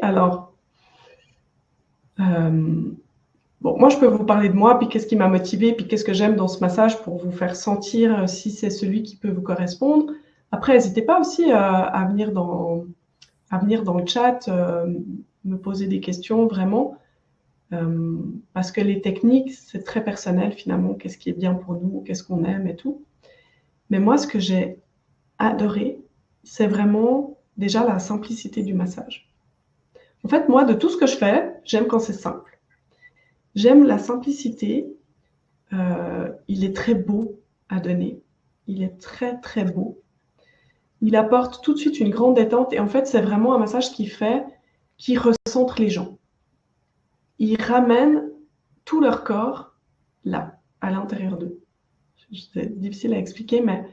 Alors, moi, je peux vous parler de moi, puis qu'est-ce qui m'a motivée, puis qu'est-ce que j'aime dans ce massage pour vous faire sentir si c'est celui qui peut vous correspondre. Après, n'hésitez pas aussi à venir dans le chat, me poser des questions vraiment, parce que les techniques, c'est très personnel finalement, qu'est-ce qui est bien pour nous, qu'est-ce qu'on aime et tout. Mais moi, ce que j'ai adoré, c'est vraiment déjà la simplicité du massage. En fait, moi, de tout ce que je fais, j'aime quand c'est simple. J'aime la simplicité. Il est très beau à donner. Il est très, très beau. Il apporte tout de suite une grande détente. Et en fait, c'est vraiment un massage qui recentre les gens. Il ramène tout leur corps là, à l'intérieur d'eux. C'est difficile à expliquer, mais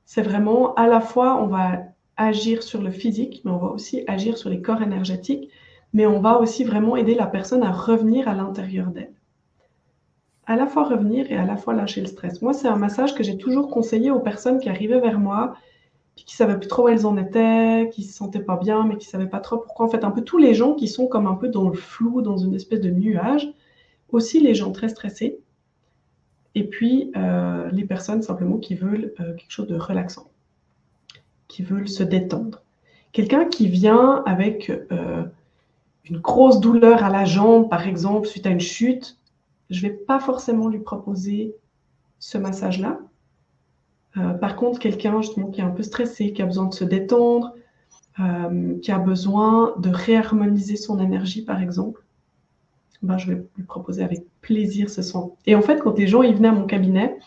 c'est vraiment à la fois, on va agir sur le physique, mais on va aussi agir sur les corps énergétiques, mais on va aussi vraiment aider la personne à revenir à l'intérieur d'elle. À la fois revenir et à la fois lâcher le stress. Moi, c'est un massage que j'ai toujours conseillé aux personnes qui arrivaient vers moi, puis qui ne savaient plus trop où elles en étaient, qui ne se sentaient pas bien, mais qui ne savaient pas trop pourquoi. En fait, un peu tous les gens qui sont comme un peu dans le flou, dans une espèce de nuage, aussi les gens très stressés, et puis les personnes simplement qui veulent quelque chose de relaxant, qui veulent se détendre. Quelqu'un qui vient avec une grosse douleur à la jambe, par exemple, suite à une chute, je ne vais pas forcément lui proposer ce massage-là. Par contre, quelqu'un justement qui est un peu stressé, qui a besoin de se détendre, qui a besoin de réharmoniser son énergie, par exemple, je vais lui proposer avec plaisir ce soin. Et en fait, quand les gens ils venaient à mon cabinet,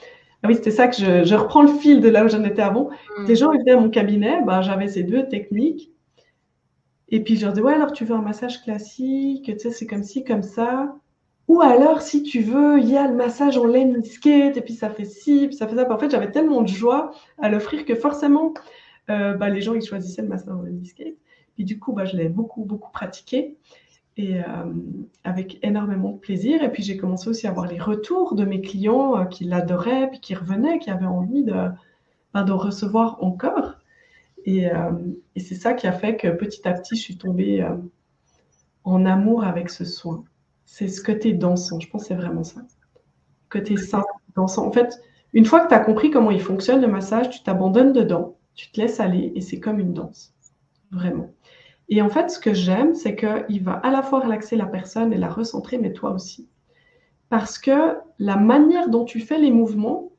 ah oui, c'était ça que je reprends le fil de là où j'en étais avant. Quand les gens ils venaient à mon cabinet, j'avais ces deux techniques. Et puis je leur disais, ouais, alors tu veux un massage classique, tu sais, c'est comme ci, comme ça. Ou alors, si tu veux, il y a le massage en laine skate, et puis ça fait ci, puis ça fait ça. En fait, j'avais tellement de joie à l'offrir que forcément, les gens, ils choisissaient le massage en laine skate. Puis du coup, je l'ai beaucoup, beaucoup pratiqué, et avec énormément de plaisir. Et puis, j'ai commencé aussi à avoir les retours de mes clients qui l'adoraient, puis qui revenaient, qui avaient envie de recevoir encore. Et c'est ça qui a fait que petit à petit, je suis tombée en amour avec ce soin. C'est ce côté dansant, je pense que c'est vraiment ça. Côté simple, dansant. En fait, une fois que tu as compris comment il fonctionne, le massage, tu t'abandonnes dedans, tu te laisses aller et c'est comme une danse. Vraiment. Et en fait, ce que j'aime, c'est qu'il va à la fois relaxer la personne et la recentrer, mais toi aussi. Parce que la manière dont tu fais les mouvements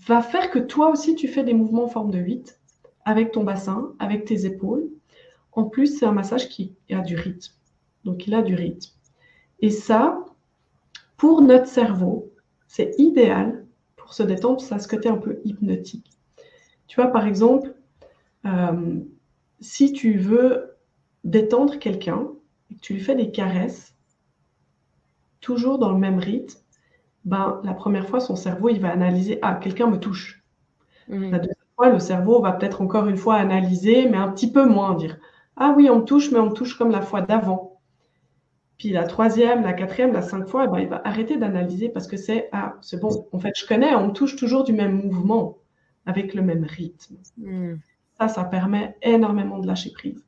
va faire que toi aussi, tu fais des mouvements en forme de 8 avec ton bassin, avec tes épaules. En plus, c'est un massage qui a du rythme. Donc, il a du rythme. Et ça, pour notre cerveau, c'est idéal pour se détendre. Ça a ce côté un peu hypnotique. Tu vois, par exemple, si tu veux détendre quelqu'un et que tu lui fais des caresses, toujours dans le même rythme, la première fois, son cerveau, il va analyser « Ah, quelqu'un me touche ». La deuxième fois, le cerveau va peut-être encore une fois analyser, mais un petit peu moins, dire « Ah oui, on me touche, mais on me touche comme la fois d'avant ». Puis la troisième, la quatrième, la 5 fois, il va arrêter d'analyser parce que c'est « Ah, c'est bon, en fait, je connais, on me touche toujours du même mouvement, avec le même rythme ». Ça permet énormément de lâcher prise.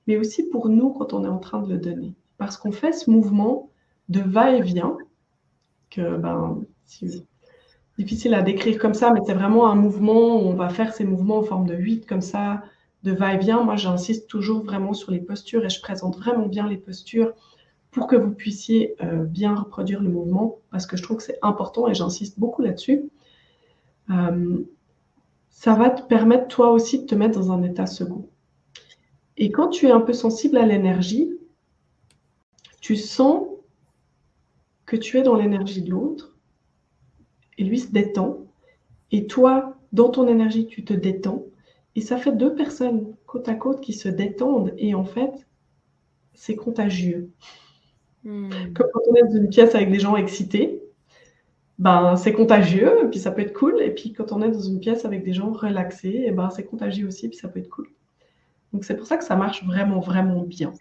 Mais aussi pour nous, quand on est en train de le donner. Parce qu'on fait ce mouvement de va-et-vient, que c'est difficile à décrire comme ça, mais c'est vraiment un mouvement où on va faire ces mouvements en forme de 8 comme ça, de va-et-vient. Moi, j'insiste toujours vraiment sur les postures et je présente vraiment bien les postures pour que vous puissiez bien reproduire le mouvement, parce que je trouve que c'est important et j'insiste beaucoup là-dessus. Ça va te permettre toi aussi de te mettre dans un état second. Et quand tu es un peu sensible à l'énergie, tu sens que tu es dans l'énergie de l'autre, et lui se détend, et toi, dans ton énergie, tu te détends, et ça fait deux personnes côte à côte qui se détendent, et en fait, c'est contagieux. Comme quand on est dans une pièce avec des gens excités, c'est contagieux, et puis ça peut être cool, et puis quand on est dans une pièce avec des gens relaxés, et c'est contagieux aussi, puis ça peut être cool. Donc c'est pour ça que ça marche vraiment, vraiment bien.